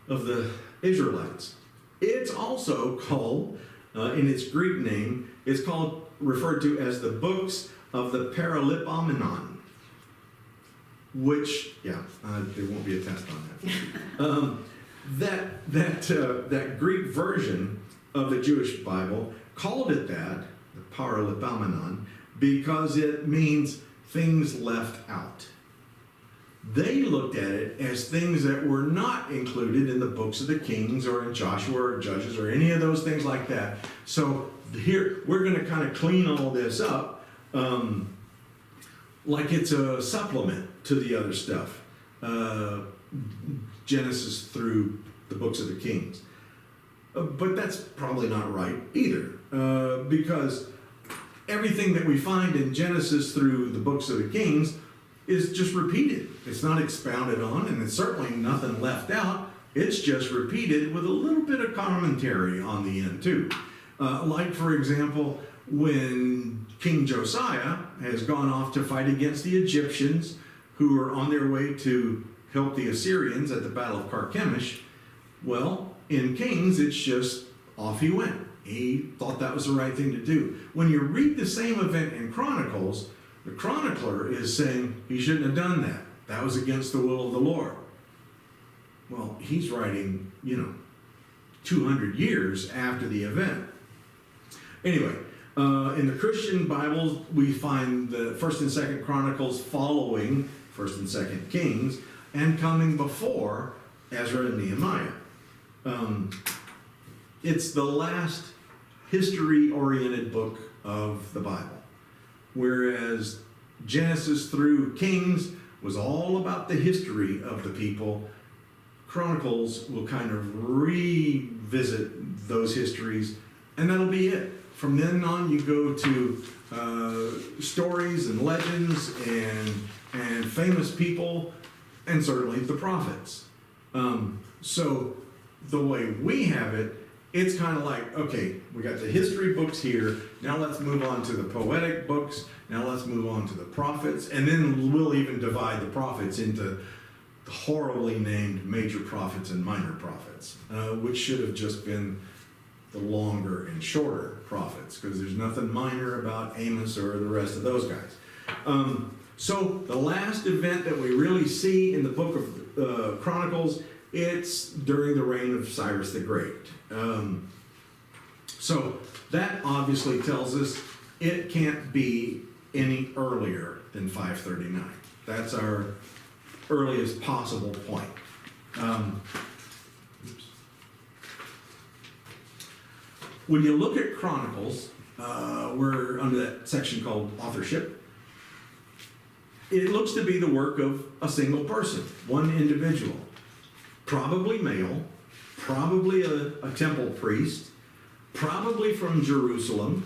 Speaker 1: the Israelites. It's also called, in its Greek name, it's called, referred to as the books of the Paralipomenon, which, there won't be a test on that. That Greek version of the Jewish Bible called it that, the Paralipomenon, because it means things left out. They looked at it as things that were not included in the books of the Kings or in Joshua or Judges or any of those things like that. So here, we're going to kind of clean all this up like it's a supplement to the other stuff. Genesis through the books of the Kings. But that's probably not right either, because everything that we find in Genesis through the books of the Kings is just repeated. It's not expounded on, and it's certainly nothing left out. It's just repeated with a little bit of commentary on the end too. Like, for example, when King Josiah has gone off to fight against the Egyptians, who are on their way to help the Assyrians at the Battle of Carchemish. Well, in Kings, it's just off he went. He thought that was the right thing to do. When you read the same event in Chronicles, the chronicler is saying he shouldn't have done that. That was against the will of the Lord. Well, he's writing, 200 years after the event. Anyway, in the Christian Bibles, we find the First and Second Chronicles following First and Second Kings and coming before Ezra and Nehemiah. It's the last history-oriented book of the Bible, whereas Genesis through Kings was all about the history of the people. Chronicles will kind of revisit those histories, and that'll be it. From then on, you go to stories and legends and famous people, and certainly the prophets. So the way we have it, it's kind of like, okay, we got the history books here, now let's move on to the poetic books, now let's move on to the prophets, and then we'll even divide the prophets into the horribly named major prophets and minor prophets, which should have just been the longer and shorter prophets, because there's nothing minor about Amos or the rest of those guys. So the last event that we really see in the book of Chronicles, it's during the reign of Cyrus the Great. So that obviously tells us it can't be any earlier than 539. That's our earliest possible point. When you look at Chronicles, we're under that section called authorship. It looks to be the work of a single person, one individual, probably male, probably a temple priest, probably from Jerusalem.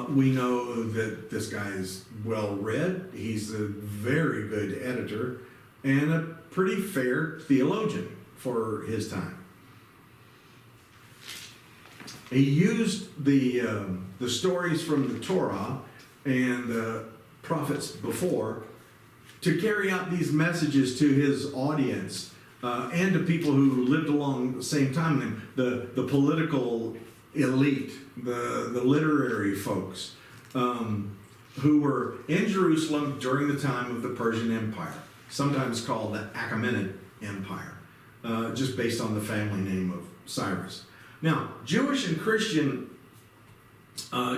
Speaker 1: We know that this guy is well read. He's a very good editor and a pretty fair theologian for his time. He used the stories from the Torah and the prophets before to carry out these messages to his audience and to people who lived along the same time, the political elite, the literary folks who were in Jerusalem during the time of the Persian Empire, sometimes called the Achaemenid Empire, just based on the family name of Cyrus. Now, Jewish and Christian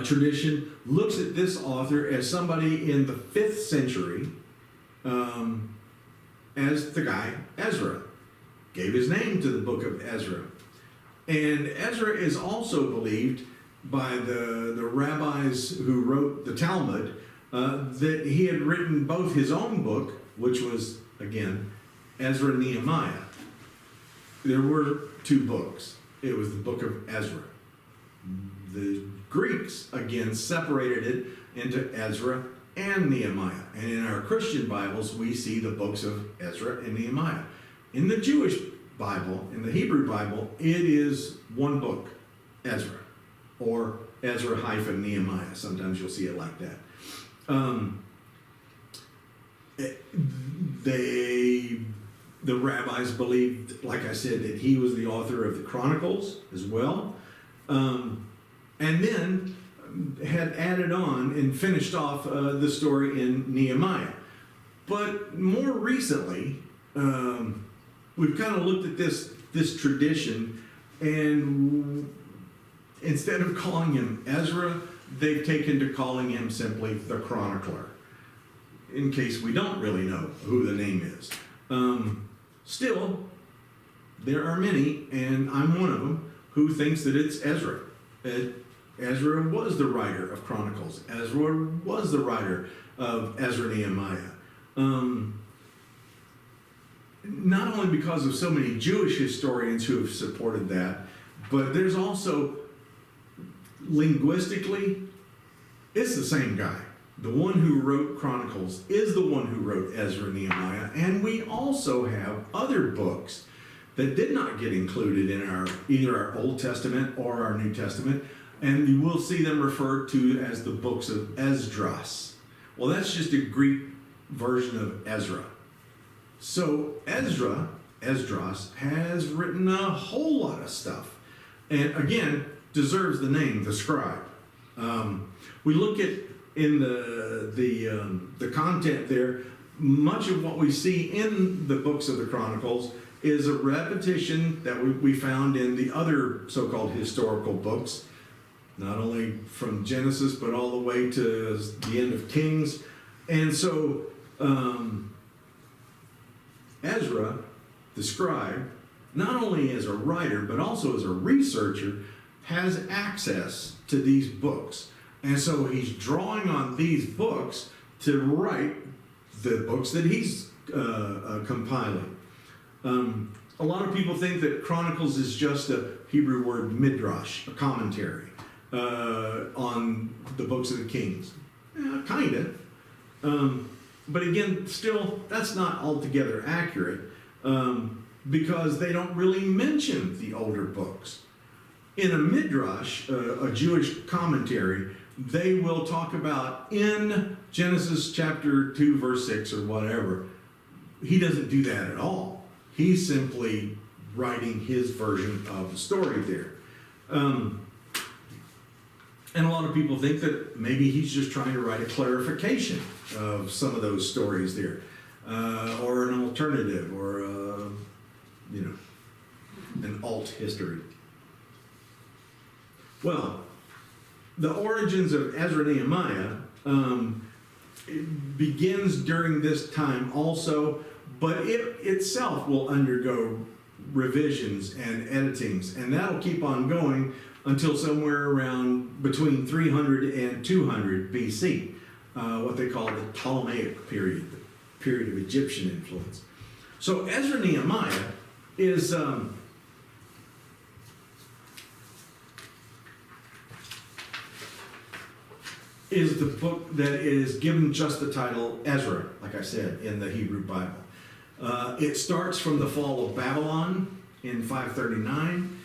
Speaker 1: tradition looks at this author as somebody in the 5th century, as the guy Ezra. Gave his name to the book of Ezra. And Ezra is also believed by the rabbis who wrote the Talmud that he had written both his own book, which was, again, Ezra and Nehemiah. There were 2 books. It was the book of Ezra. The Greeks, again, separated it into Ezra and Nehemiah. And in our Christian Bibles, we see the books of Ezra and Nehemiah. In the Jewish Bible, in the Hebrew Bible, it is one book, Ezra, or Ezra-Nehemiah. Sometimes you'll see it like that. The rabbis believed, like I said, that he was the author of the Chronicles as well. And then had added on and finished off the story in Nehemiah. But more recently, we've kind of looked at this tradition, and instead of calling him Ezra, they've taken to calling him simply the Chronicler, in case we don't really know who the name is. Still, there are many, and I'm one of them, who thinks that it's Ezra. Ezra was the writer of Chronicles. Ezra was the writer of Ezra and Nehemiah. Not only because of so many Jewish historians who have supported that, but there's also, linguistically, it's the same guy. The one who wrote Chronicles is the one who wrote Ezra and Nehemiah, and we also have other books that did not get included in either our Old Testament or our New Testament, and you will see them referred to as the books of Esdras. Well, that's just a Greek version of Ezra. So Esdras, has written a whole lot of stuff, and again, deserves the name, the scribe. We look at in the content there, much of what we see in the books of the Chronicles is a repetition that we found in the other so-called historical books, not only from Genesis, but all the way to the end of Kings. And so Ezra, the scribe, not only as a writer, but also as a researcher, has access to these books. And so he's drawing on these books to write the books that he's compiling. A lot of people think that Chronicles is just a Hebrew word midrash, a commentary on the books of the Kings. Yeah, kind of. But again, still, that's not altogether accurate because they don't really mention the older books. In a midrash, a Jewish commentary, they will talk about in Genesis chapter 2, verse 6 or whatever. He doesn't do that at all. He's simply writing his version of the story there. And a lot of people think that maybe he's just trying to write a clarification of some of those stories there, or an alternative, or an alt history. Well, the origins of Ezra and Nehemiah it begins during this time also, but it itself will undergo revisions and editings, and that'll keep on going until somewhere around between 300 and 200 BC, what they call the Ptolemaic period, the period of Egyptian influence. So Ezra and Nehemiah is the book that is given just the title Ezra, like I said, in the Hebrew Bible. It starts from the fall of Babylon in 539,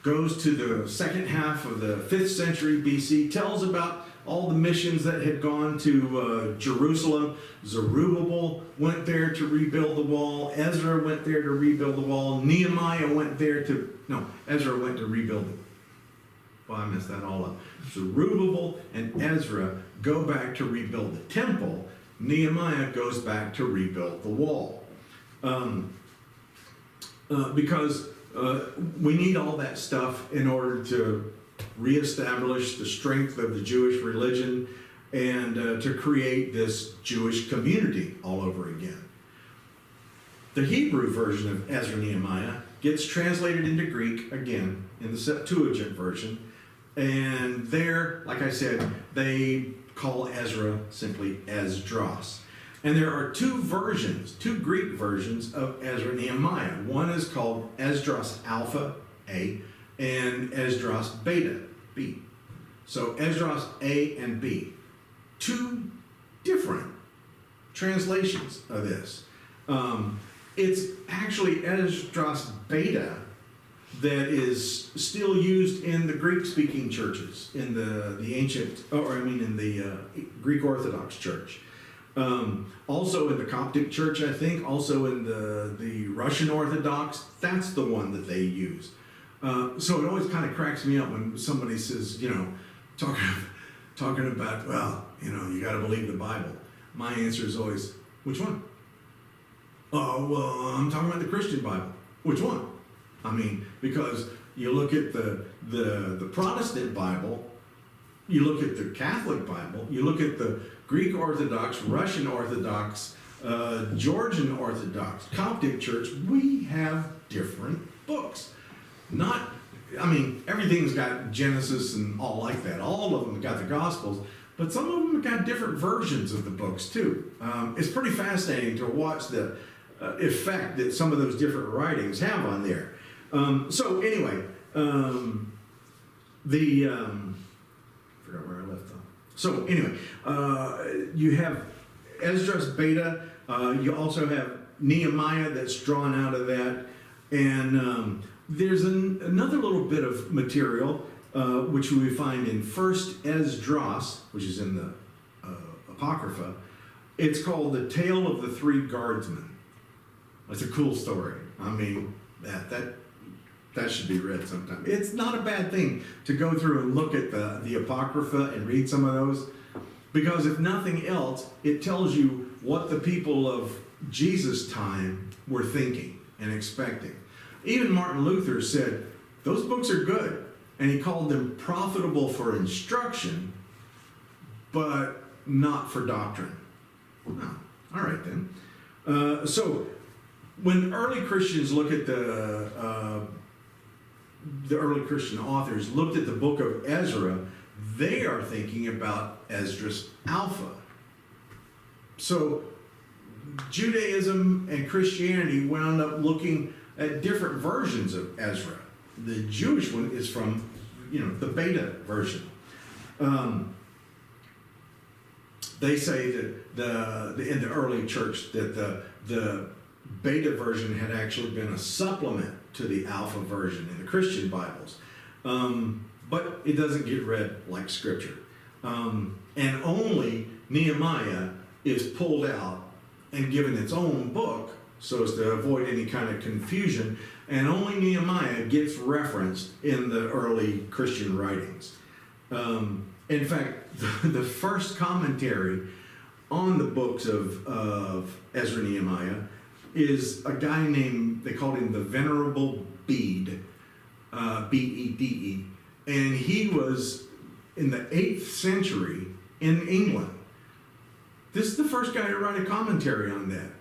Speaker 1: goes to the second half of the 5th century BC, tells about all the missions that had gone to Jerusalem. Zerubbabel went there to rebuild the wall. Ezra went there to rebuild the wall. Ezra went to rebuild it. Well, I messed that all up. Zerubbabel and Ezra go back to rebuild the temple. Nehemiah goes back to rebuild the wall. Because we need all that stuff in order to reestablish the strength of the Jewish religion and to create this Jewish community all over again. The Hebrew version of Ezra and Nehemiah gets translated into Greek again in the Septuagint version. And there, like I said, they call Ezra simply Esdras. And there are two Greek versions of Ezra and Nehemiah. One is called Esdras Alpha, A, and Esdras Beta, B. So Esdras A and B. Two different translations of this. It's actually Esdras Beta that is still used in the Greek-speaking churches, in the ancient, in the Greek Orthodox Church. Also in the Coptic Church, I think, also in the Russian Orthodox, that's the one that they use. So it always kind of cracks me up when somebody says, talking about, well, you got to believe the Bible. My answer is always, which one? Oh, well, I'm talking about the Christian Bible. Which one? I mean, because you look at the Protestant Bible, you look at the Catholic Bible, you look at the Greek Orthodox, Russian Orthodox, Georgian Orthodox, Coptic Church, we have different books. Everything's got Genesis and all like that. All of them have got the Gospels, but some of them have got different versions of the books too. It's pretty fascinating to watch the effect that some of those different writings have on there. So anyway, forgot where I left off. So anyway, you have Esdras Beta. You also have Nehemiah that's drawn out of that, and there's another little bit of material which we find in First Esdras, which is in the Apocrypha. It's called The Tale of the Three Guardsmen. It's a cool story. I mean, that should be read sometime. It's not a bad thing to go through and look at the Apocrypha and read some of those, because if nothing else, it tells you what the people of Jesus' time were thinking and expecting. Even Martin Luther said, those books are good, and he called them profitable for instruction, but not for doctrine. Oh, all right then. So when early Christians look at the early Christian authors looked at the book of Ezra, they are thinking about Esdras Alpha. So Judaism and Christianity wound up looking at different versions of Ezra. The Jewish one is from, the Beta version. They say that in the early church that the Beta version had actually been a supplement to the Alpha version in the Christian Bibles. But it doesn't get read like Scripture. And only Nehemiah is pulled out and given its own book so as to avoid any kind of confusion. And only Nehemiah gets referenced in the early Christian writings. In fact, the first commentary on the books of Ezra and Nehemiah is a guy named, they called him the Venerable Bede, B-E-D-E, and he was in the 8th century in England. This is the first guy to write a commentary on that.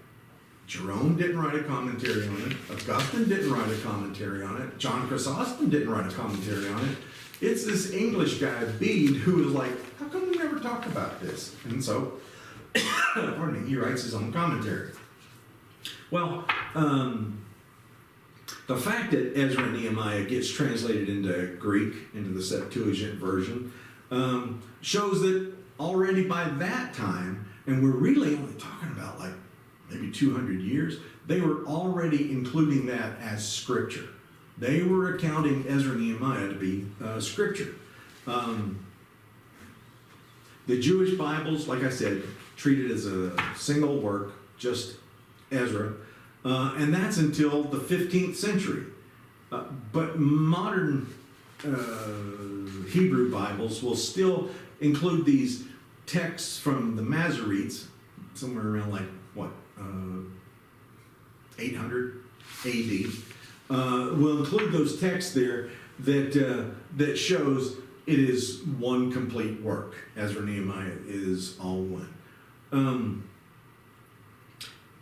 Speaker 1: Jerome didn't write a commentary on it. Augustine didn't write a commentary on it. John Chrysostom didn't write a commentary on it. It's this English guy, Bede, who was like, how come we never talk about this? And so, pardon me, he writes his own commentary. Well, the fact that Ezra and Nehemiah gets translated into Greek, into the Septuagint version, shows that already by that time, and we're really only talking about like maybe 200 years, they were already including that as Scripture. They were accounting Ezra and Nehemiah to be Scripture. The Jewish Bibles, like I said, treated as a single work, just Ezra, and that's until the 15th century. But modern Hebrew Bibles will still include these texts from the Masoretes, somewhere around like, 800 AD. We'll include those texts there that shows it is one complete work. Ezra and Nehemiah is all one.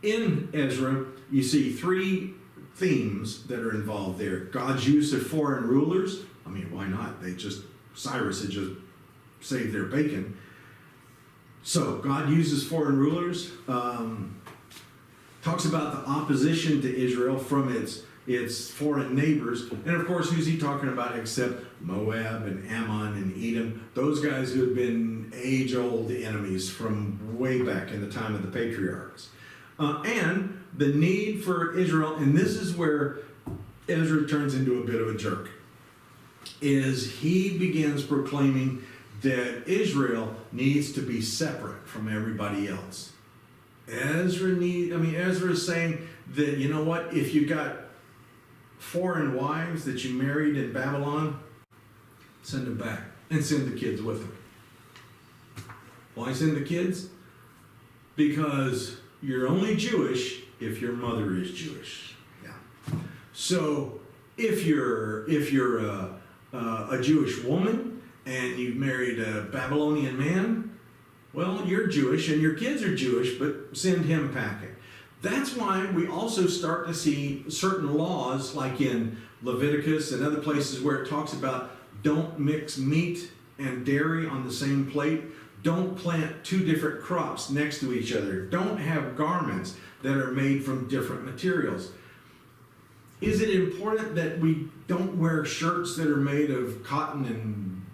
Speaker 1: In Ezra, you see 3 themes that are involved there. God's use of foreign rulers. I mean, why not? Cyrus had just saved their bacon. So God uses foreign rulers. Talks about the opposition to Israel from its It's foreign neighbors. And of course, who's he talking about except Moab and Ammon and Edom? Those guys who had been age-old enemies from way back in the time of the patriarchs. And the need for Israel, and this is where Ezra turns into a bit of a jerk, is he begins proclaiming that Israel needs to be separate from everybody else. Ezra is saying that, you know what, if you got foreign wives that you married in Babylon, send them back and send the kids with them. Why send the kids? Because you're only Jewish if your mother is Jewish. Yeah. So if you're a Jewish woman and you've married a Babylonian man, well, you're Jewish and your kids are Jewish, but send him packing. That's why we also start to see certain laws, like in Leviticus and other places where it talks about don't mix meat and dairy on the same plate. Don't plant two different crops next to each other. Don't have garments that are made from different materials. Is it important that we don't wear shirts that are made of cotton and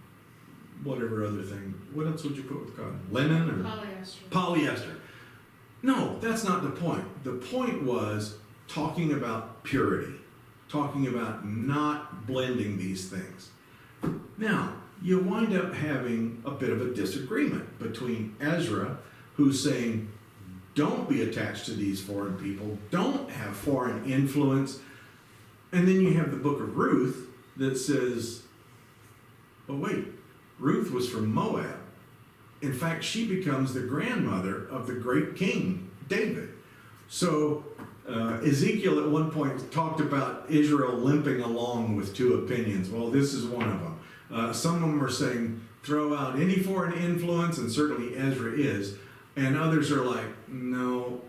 Speaker 1: whatever other thing? What else would you put with cotton? Linen or?
Speaker 2: Polyester.
Speaker 1: Polyester. No, that's not the point. The point was talking about purity, talking about not blending these things. Now, you wind up having a bit of a disagreement between Ezra, who's saying, don't be attached to these foreign people, don't have foreign influence, and then you have the book of Ruth that says, oh wait, Ruth was from Moab. In fact, she becomes the grandmother of the great king, David. So Ezekiel at one point talked about Israel limping along with two opinions. Well, this is one of them. Some of them are saying, throw out any foreign influence, and certainly Ezra is. And others are like, no,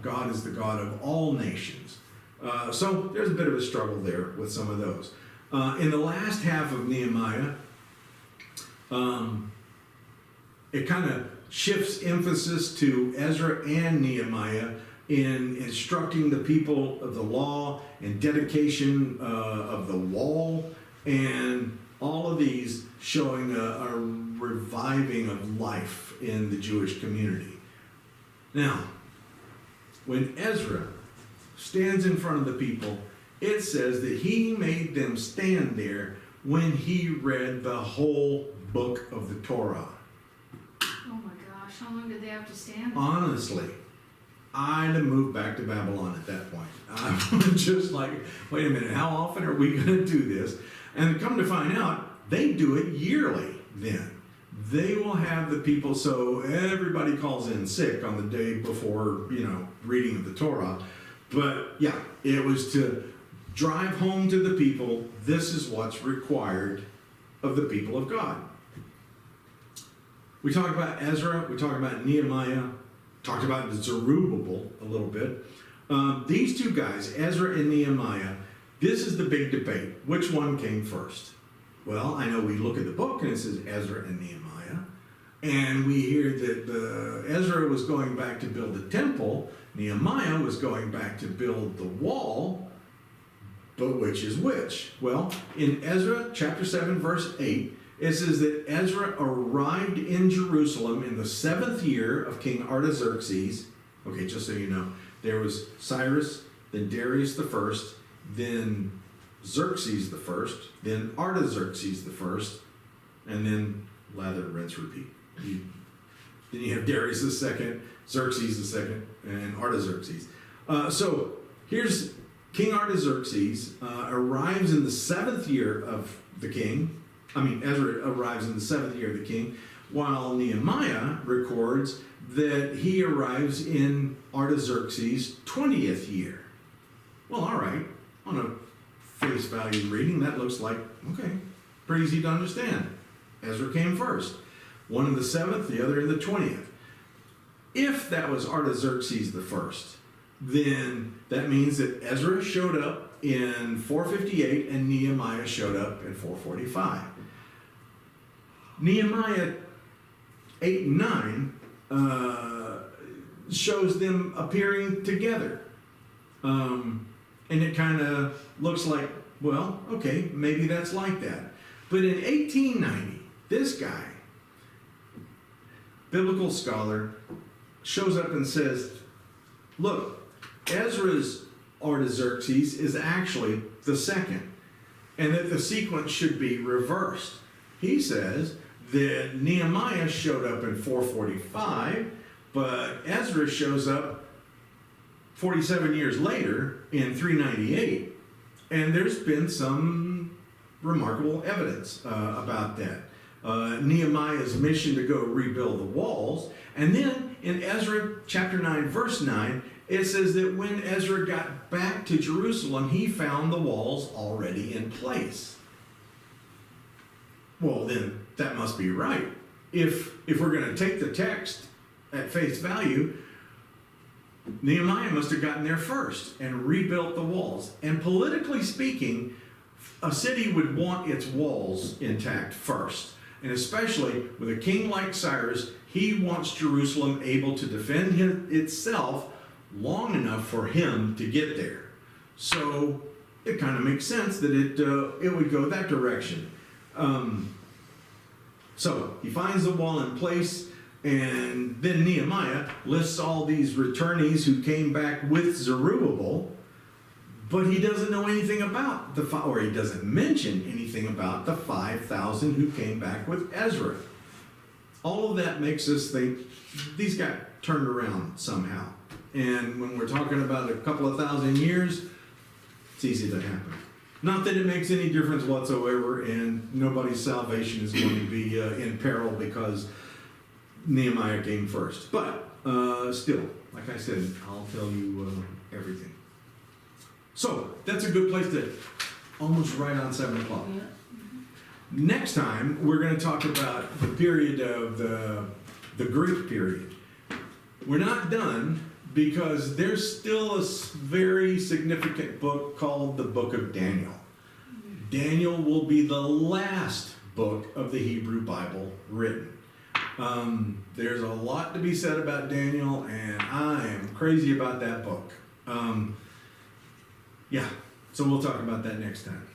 Speaker 1: God is the God of all nations. So there's a bit of a struggle there with some of those. In the last half of Nehemiah, it kind of shifts emphasis to Ezra and Nehemiah in instructing the people of the law and dedication of the wall, and all of these showing a reviving of life in the Jewish community. Now, when Ezra stands in front of the people, it says that he made them stand there when he read the whole book of the Torah.
Speaker 2: Oh my gosh, how long did they have to stand?
Speaker 1: Honestly, I'd have moved back to Babylon at that point. I was just like, wait a minute, how often are we going to do this? And come to find out, they do it yearly then. They will have the people, so everybody calls in sick on the day before, reading of the Torah. But yeah, it was to drive home to the people, this is what's required of the people of God. We talked about Ezra, we talked about Nehemiah, talked about Zerubbabel a little bit. These two guys, Ezra and Nehemiah, this is the big debate. Which one came first? Well, I know we look at the book and it says Ezra and Nehemiah. And we hear that Ezra was going back to build the temple, Nehemiah was going back to build the wall, but which is which? Well, in Ezra chapter 7, verse 8, it says that Ezra arrived in Jerusalem in the 7th year of King Artaxerxes. Okay, just so you know, there was Cyrus, then Darius the first, then Xerxes the first, then Artaxerxes the first, and then lather, rinse, repeat. Then you have Darius the second, Xerxes the second, and Artaxerxes. So here's King Artaxerxes arrives in the 7th year of the king. Ezra arrives in the 7th year of the king, while Nehemiah records that he arrives in Artaxerxes' 20th year. Well, all right, on a face value reading, that looks like, okay, pretty easy to understand. Ezra came first. One in the 7th, the other in the 20th. If that was Artaxerxes the first, then that means that Ezra showed up in 458 and Nehemiah showed up in 445. Nehemiah 8 and 9 shows them appearing together. And it kind of looks like, well, okay, maybe that's like that. But in 1890, this guy, biblical scholar, shows up and says, look, Ezra's Artaxerxes is actually the second, and that the sequence should be reversed. He says that Nehemiah showed up in 445, but Ezra shows up 47 years later in 398, and there's been some remarkable evidence about that. Nehemiah's mission to go rebuild the walls, and then in Ezra chapter 9, verse 9, it says that when Ezra got back to Jerusalem, he found the walls already in place. Well, then that must be right. If we're going to take the text at face value, Nehemiah must have gotten there first and rebuilt the walls. And politically speaking, a city would want its walls intact first. And especially with a king like Cyrus, he wants Jerusalem able to defend itself long enough for him to get there. So it kind of makes sense that it would go that direction. So he finds the wall in place, and then Nehemiah lists all these returnees who came back with Zerubbabel, but he doesn't know anything about or he doesn't mention anything about the 5,000 who came back with Ezra. All of that makes us think these got turned around somehow. And when we're talking about a couple of thousand years, it's easy to happen. Not that it makes any difference whatsoever, and nobody's salvation is going to be in peril because Nehemiah came first. But still, like I said, I'll tell you everything. So that's a good place to almost right on 7 o'clock.
Speaker 2: Yeah.
Speaker 1: Next time, we're going to talk about the period of the Greek period. We're not done because there's still a very significant book called the Book of Daniel. Daniel will be the last book of the Hebrew Bible written. There's a lot to be said about Daniel, and I am crazy about that book. Yeah, so we'll talk about that next time.